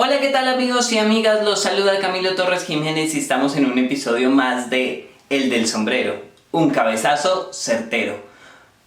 Hola, ¿qué tal amigos y amigas? Los saluda Camilo Torres Jiménez y estamos en un episodio más de El del Sombrero, un cabezazo certero.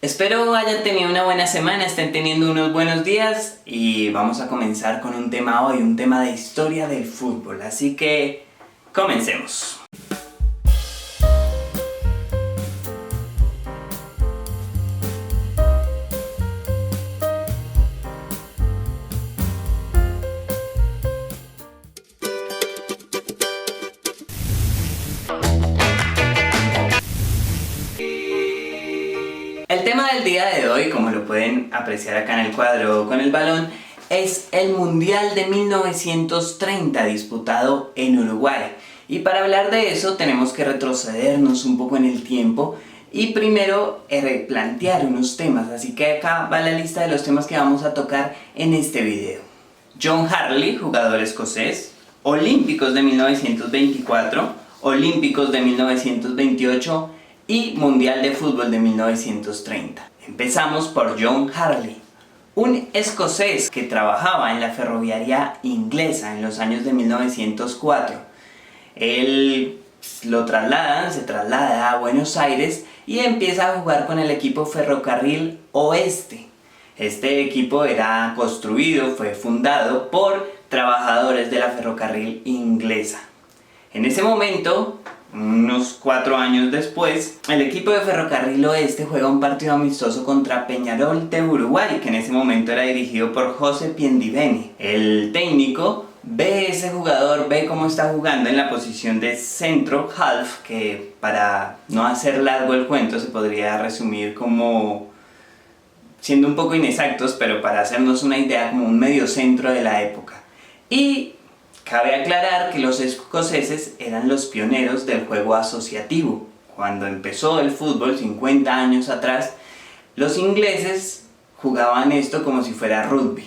Espero hayan tenido una buena semana, estén teniendo unos buenos días y vamos a comenzar con un tema hoy, un tema de historia del fútbol, así que comencemos. El tema del día de hoy, como lo pueden apreciar acá en el cuadro con el balón, es el Mundial de 1930 disputado en Uruguay. Y para hablar de eso tenemos que retrocedernos un poco en el tiempo y primero plantear unos temas. Así que acá va la lista de los temas que vamos a tocar en este video. John Harley, jugador escocés, Olímpicos de 1924, Olímpicos de 1928 y Mundial de Fútbol de 1930. Empezamos por John Harley, un escocés que trabajaba en la ferroviaria inglesa en los años de 1904. Él se traslada a Buenos Aires y empieza a jugar con el equipo Ferrocarril Oeste. Este equipo era construido, fue fundado por trabajadores de la ferrocarril inglesa. En ese momento, unos 4 años después, el equipo de Ferrocarril Oeste juega un partido amistoso contra Peñarol de Uruguay, que en ese momento era dirigido por José Piendiveni. El técnico ve ese jugador, ve cómo está jugando en la posición de centro half, que para no hacer largo el cuento se podría resumir como, siendo un poco inexactos, pero para hacernos una idea, como un medio centro de la época. Y cabe aclarar que los escoceses eran los pioneros del juego asociativo. Cuando empezó el fútbol 50 años atrás, los ingleses jugaban esto como si fuera rugby.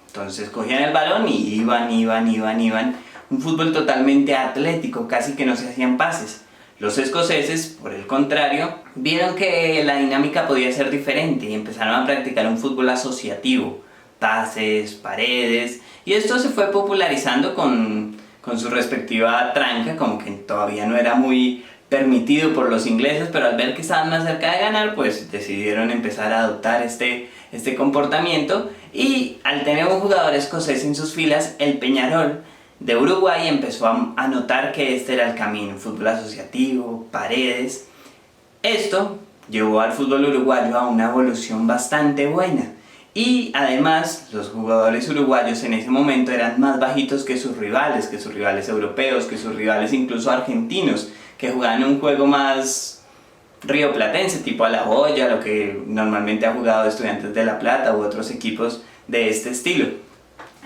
Entonces cogían el balón y iban. Un fútbol totalmente atlético, casi que no se hacían pases. Los escoceses, por el contrario, vieron que la dinámica podía ser diferente y empezaron a practicar un fútbol asociativo. Pases, paredes, y esto se fue popularizando con su respectiva tranca, como que todavía no era muy permitido por los ingleses, pero al ver que estaban más cerca de ganar, pues decidieron empezar a adoptar este comportamiento, y al tener un jugador escocés en sus filas, el Peñarol de Uruguay empezó a notar que este era el camino: fútbol asociativo, paredes. Esto llevó al fútbol uruguayo a una evolución bastante buena. Y además los jugadores uruguayos en ese momento eran más bajitos que sus rivales europeos, que sus rivales incluso argentinos, que jugaban un juego más rioplatense, tipo a la olla, lo que normalmente ha jugado Estudiantes de La Plata u otros equipos de este estilo.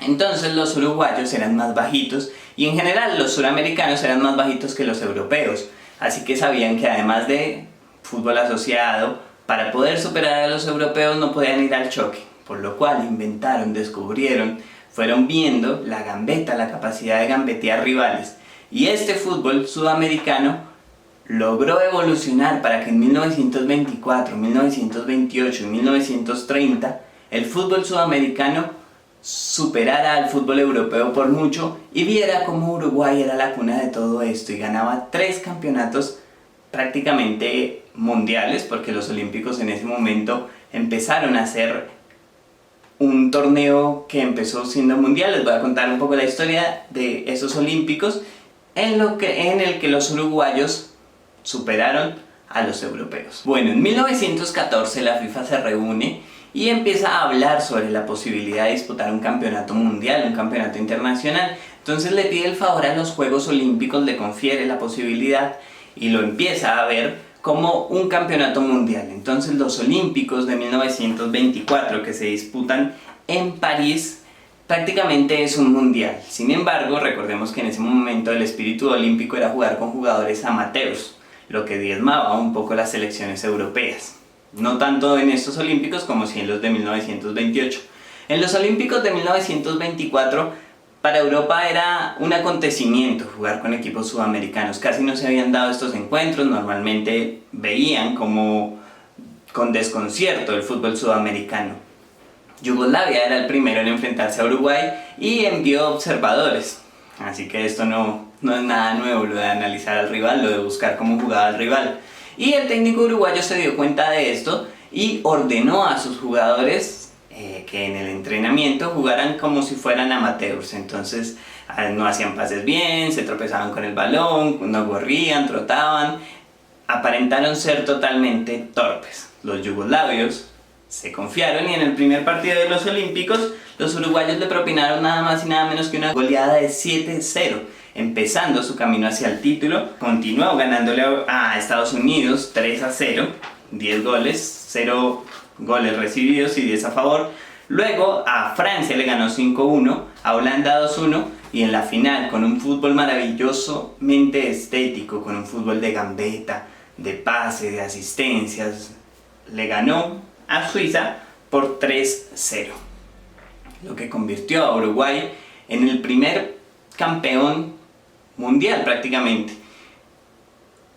Entonces los uruguayos eran más bajitos y en general los suramericanos eran más bajitos que los europeos, así que sabían que además de fútbol asociado, para poder superar a los europeos no podían ir al choque. Por lo cual inventaron, descubrieron, fueron viendo la gambeta, la capacidad de gambetear rivales. Y este fútbol sudamericano logró evolucionar para que en 1924, 1928 y 1930 el fútbol sudamericano superara al fútbol europeo por mucho y viera cómo Uruguay era la cuna de todo esto y ganaba 3 campeonatos prácticamente mundiales, porque los olímpicos en ese momento empezaron a ser un torneo que empezó siendo mundial. Les voy a contar un poco la historia de esos olímpicos en el que los uruguayos superaron a los europeos. Bueno, en 1914 la FIFA se reúne y empieza a hablar sobre la posibilidad de disputar un campeonato mundial, un campeonato internacional. Entonces le pide el favor a los Juegos Olímpicos, le confiere la posibilidad y lo empieza a ver como un campeonato mundial. Entonces los Olímpicos de 1924, que se disputan en París, prácticamente es un mundial. Sin embargo, recordemos que en ese momento el espíritu olímpico era jugar con jugadores amateurs, lo que diezmaba un poco las selecciones europeas. No tanto en estos Olímpicos como sí en los de 1928. En los Olímpicos de 1924, para Europa era un acontecimiento jugar con equipos sudamericanos. Casi no se habían dado estos encuentros, normalmente veían como con desconcierto el fútbol sudamericano. Yugoslavia era el primero en enfrentarse a Uruguay y envió observadores. Así que esto no es nada nuevo, lo de analizar al rival, lo de buscar cómo jugaba el rival. Y el técnico uruguayo se dio cuenta de esto y ordenó a sus jugadores que en el entrenamiento jugaran como si fueran amateurs. Entonces no hacían pases bien, se tropezaban con el balón, no corrían, trotaban. Aparentaron ser totalmente torpes. Los yugoslavos se confiaron y en el primer partido de los Olímpicos los uruguayos le propinaron nada más y nada menos que una goleada de 7-0, empezando su camino hacia el título. Continuó ganándole a Estados Unidos 3-0, 10 goles, 0 goles recibidos y 10 a favor. Luego a Francia le ganó 5-1, a Holanda 2-1 y en la final, con un fútbol maravillosamente estético, con un fútbol de gambeta, de pase, de asistencias, le ganó a Suiza por 3-0, lo que convirtió a Uruguay en el primer campeón mundial prácticamente.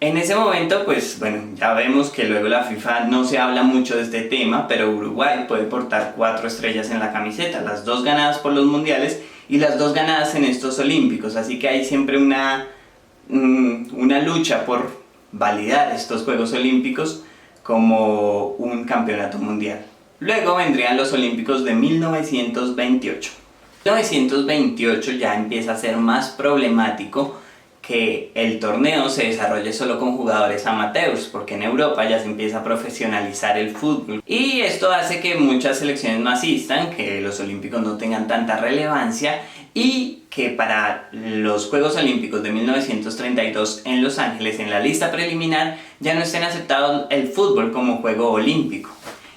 En ese momento, pues bueno, ya vemos que luego la FIFA no se habla mucho de este tema, pero Uruguay puede portar 4 estrellas en la camiseta, las 2 ganadas por los mundiales y las 2 ganadas en estos olímpicos, así que hay siempre una lucha por validar estos Juegos Olímpicos como un campeonato mundial. Luego vendrían los Olímpicos de 1928. 1928 ya empieza a ser más problemático que el torneo se desarrolle solo con jugadores amateurs, porque en Europa ya se empieza a profesionalizar el fútbol. Y esto hace que muchas selecciones no asistan, que los Olímpicos no tengan tanta relevancia y que para los Juegos Olímpicos de 1932 en Los Ángeles, en la lista preliminar, ya no estén aceptados el fútbol como juego olímpico.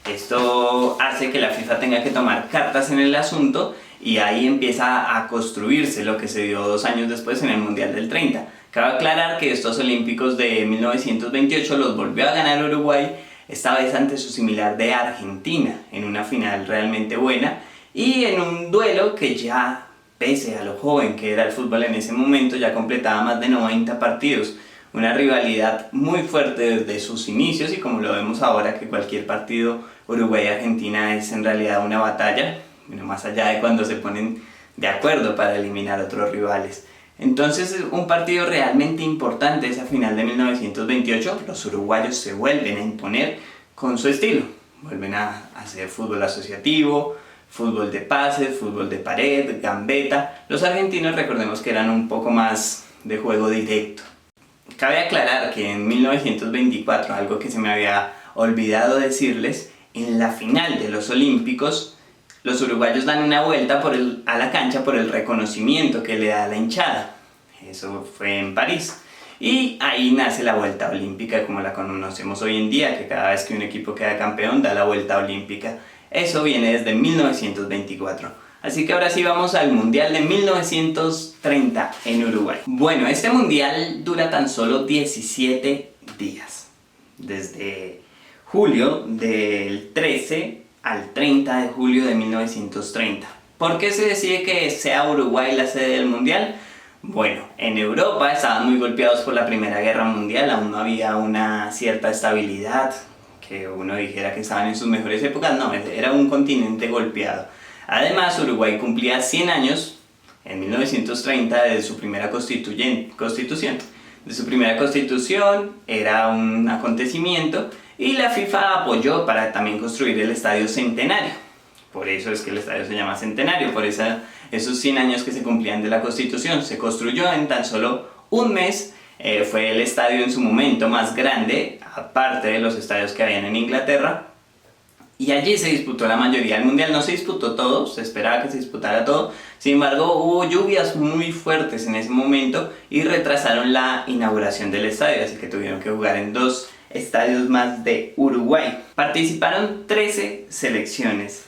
Esto hace que la FIFA tenga que tomar cartas en el asunto y ahí empieza a construirse lo que se dio 2 años después en el Mundial del 30. Cabe aclarar que estos Olímpicos de 1928 los volvió a ganar Uruguay, esta vez ante su similar de Argentina, en una final realmente buena y en un duelo que ya, pese a lo joven que era el fútbol en ese momento, ya completaba más de 90 partidos. Una rivalidad muy fuerte desde sus inicios y como lo vemos ahora que cualquier partido Uruguay-Argentina es en realidad una batalla, bueno, más allá de cuando se ponen de acuerdo para eliminar a otros rivales. Entonces un partido realmente importante, esa final de 1928, los uruguayos se vuelven a imponer con su estilo, vuelven a hacer fútbol asociativo, fútbol de pases, fútbol de pared, gambeta. Los argentinos recordemos que eran un poco más de juego directo. Cabe aclarar que en 1924, algo que se me había olvidado decirles, en la final de los Olímpicos, los uruguayos dan una vuelta a la cancha por el reconocimiento que le da la hinchada. Eso fue en París. Y ahí nace la vuelta olímpica como la conocemos hoy en día, que cada vez que un equipo queda campeón da la vuelta olímpica. Eso viene desde 1924. Así que ahora sí vamos al Mundial de 1930 en Uruguay. Bueno, este Mundial dura tan solo 17 días. Desde julio del 13 al 30 de julio de 1930. ¿Por qué se decide que sea Uruguay la sede del Mundial? Bueno, en Europa estaban muy golpeados por la Primera Guerra Mundial, aún no había una cierta estabilidad, que uno dijera que estaban en sus mejores épocas, no, era un continente golpeado. Además, Uruguay cumplía 100 años en 1930 de su primera constitución. De su primera constitución era un acontecimiento y la FIFA apoyó para también construir el Estadio Centenario. Por eso es que el estadio se llama Centenario, por esos 100 años que se cumplían de la Constitución. Se construyó en tan solo un mes, fue el estadio en su momento más grande, aparte de los estadios que habían en Inglaterra. Y allí se disputó la mayoría del mundial, no se disputó todo, se esperaba que se disputara todo. Sin embargo, hubo lluvias muy fuertes en ese momento y retrasaron la inauguración del estadio, así que tuvieron que jugar en 2 estadios más de Uruguay. Participaron 13 selecciones.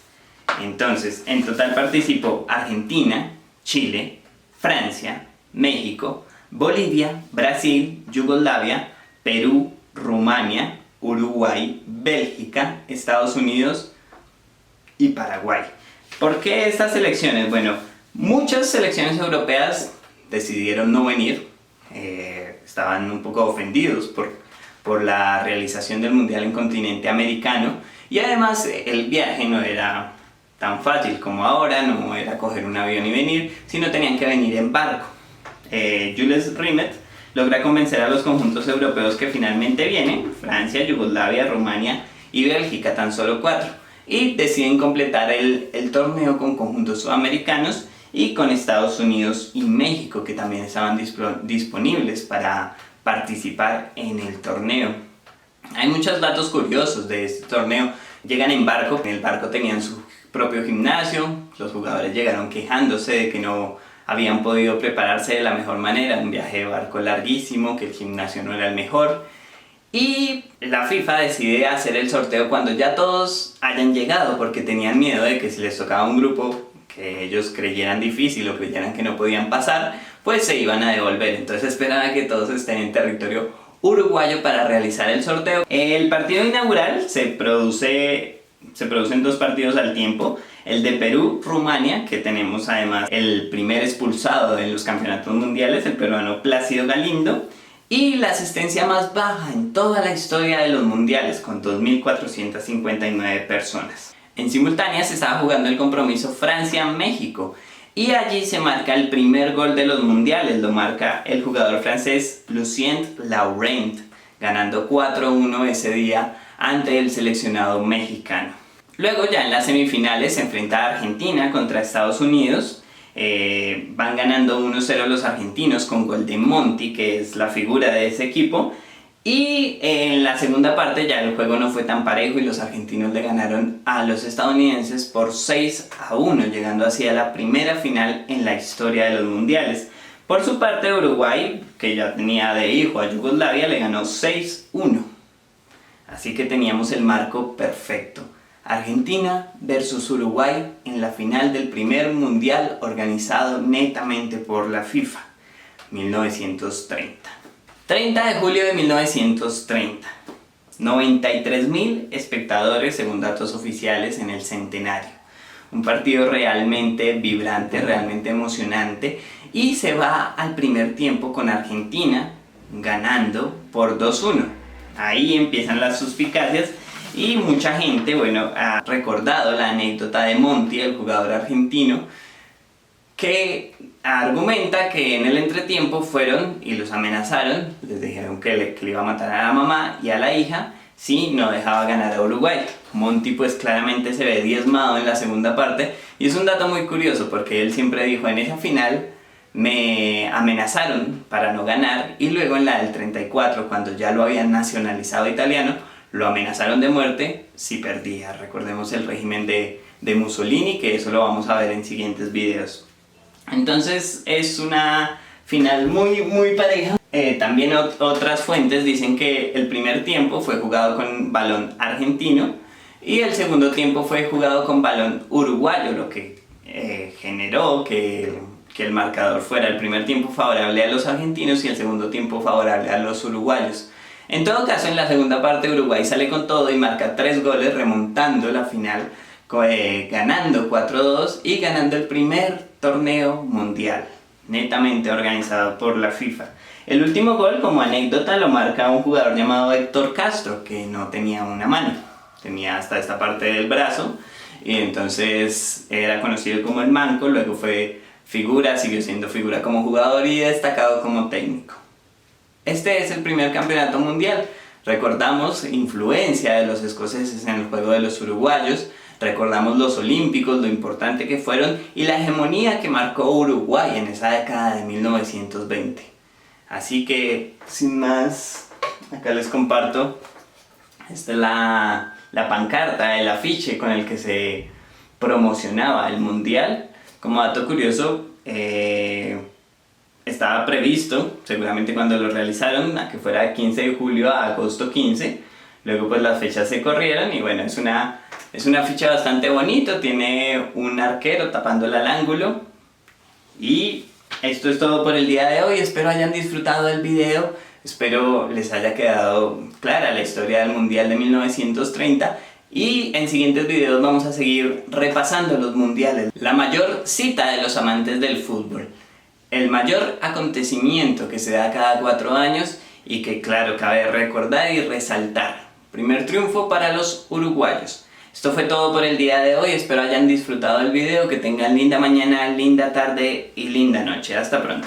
Entonces, en total participó Argentina, Chile, Francia, México, Bolivia, Brasil, Yugoslavia, Perú, Rumania, Uruguay, Bélgica, Estados Unidos y Paraguay. ¿Por qué estas selecciones? Bueno, muchas selecciones europeas decidieron no venir, estaban un poco ofendidos por la realización del mundial en continente americano y además el viaje no era tan fácil como ahora, no era coger un avión y venir, sino tenían que venir en barco. Jules Rimet logra convencer a los conjuntos europeos que finalmente vienen, Francia, Yugoslavia, Rumania y Bélgica, tan solo 4, y deciden completar el torneo con conjuntos sudamericanos y con Estados Unidos y México, que también estaban disponibles para participar en el torneo. Hay muchos datos curiosos de este torneo. Llegan en barco, en el barco tenían su propio gimnasio, los jugadores llegaron quejándose de que no habían podido prepararse de la mejor manera, un viaje de barco larguísimo, que el gimnasio no era el mejor. Y la FIFA decide hacer el sorteo cuando ya todos hayan llegado, porque tenían miedo de que si les tocaba un grupo que ellos creyeran difícil o creyeran que no podían pasar, pues se iban a devolver. Entonces esperaban a que todos estén en territorio uruguayo para realizar el sorteo. El partido inaugural se producen 2 partidos al tiempo. El de Perú-Rumania, que tenemos además el primer expulsado en los campeonatos mundiales, el peruano Plácido Galindo, y la asistencia más baja en toda la historia de los mundiales, con 2.459 personas. En simultánea se estaba jugando el compromiso Francia-México y allí se marca el primer gol de los mundiales, lo marca el jugador francés Lucien Laurent, ganando 4-1 ese día ante el seleccionado mexicano. Luego ya en las semifinales se enfrenta a Argentina contra Estados Unidos. Van ganando 1-0 los argentinos con gol de Monti, que es la figura de ese equipo. Y en la segunda parte ya el juego no fue tan parejo y los argentinos le ganaron a los estadounidenses por 6-1, llegando así a la primera final en la historia de los mundiales. Por su parte, Uruguay, que ya tenía de hijo a Yugoslavia, le ganó 6-1. Así que teníamos el marco perfecto. Argentina versus Uruguay en la final del primer mundial organizado netamente por la FIFA, 1930. 30 de julio de 1930. 93.000 espectadores según datos oficiales en el centenario. Un partido realmente vibrante, realmente emocionante, y se va al primer tiempo con Argentina ganando por 2-1. Ahí empiezan las suspicacias y mucha gente, ha recordado la anécdota de Monti, el jugador argentino, que argumenta que en el entretiempo fueron y los amenazaron, les dijeron que le iba a matar a la mamá y a la hija si no dejaba ganar a Uruguay. Monti pues claramente se ve diezmado en la segunda parte, y es un dato muy curioso porque él siempre dijo: en esa final me amenazaron para no ganar, y luego en la del 34, cuando ya lo habían nacionalizado italiano, lo amenazaron de muerte si perdía. Recordemos el régimen de Mussolini, que eso lo vamos a ver en siguientes videos. Entonces es una final muy pareja. También otras fuentes dicen que el primer tiempo fue jugado con balón argentino y el segundo tiempo fue jugado con balón uruguayo, lo que generó que el marcador fuera el primer tiempo favorable a los argentinos y el segundo tiempo favorable a los uruguayos. En todo caso, en la segunda parte Uruguay sale con todo y marca 3 goles, remontando la final, ganando 4-2 y ganando el primer torneo mundial, netamente organizado por la FIFA. El último gol, como anécdota, lo marca un jugador llamado Héctor Castro, que no tenía una mano, tenía hasta esta parte del brazo, y entonces era conocido como el Manco. Luego fue figura, siguió siendo figura como jugador y destacado como técnico. Este es el primer campeonato mundial. Recordamos influencia de los escoceses en el juego de los uruguayos, recordamos los olímpicos, lo importante que fueron y la hegemonía que marcó Uruguay en esa década de 1920. Así que, sin más, acá les comparto, esta es la pancarta, el afiche con el que se promocionaba el mundial. Como dato curioso, estaba previsto, seguramente cuando lo realizaron, a que fuera de 15 de julio a agosto 15. Luego pues las fechas se corrieron y bueno, es un afiche bastante bonito, tiene un arquero tapándole al ángulo. Y esto es todo por el día de hoy. Espero hayan disfrutado del video, espero les haya quedado clara la historia del Mundial de 1930. Y en siguientes videos vamos a seguir repasando los mundiales, la mayor cita de los amantes del fútbol, el mayor acontecimiento que se da cada 4 años y que, claro, cabe recordar y resaltar. Primer triunfo para los uruguayos. Esto fue todo por el día de hoy, espero hayan disfrutado del video, que tengan linda mañana, linda tarde y linda noche. Hasta pronto.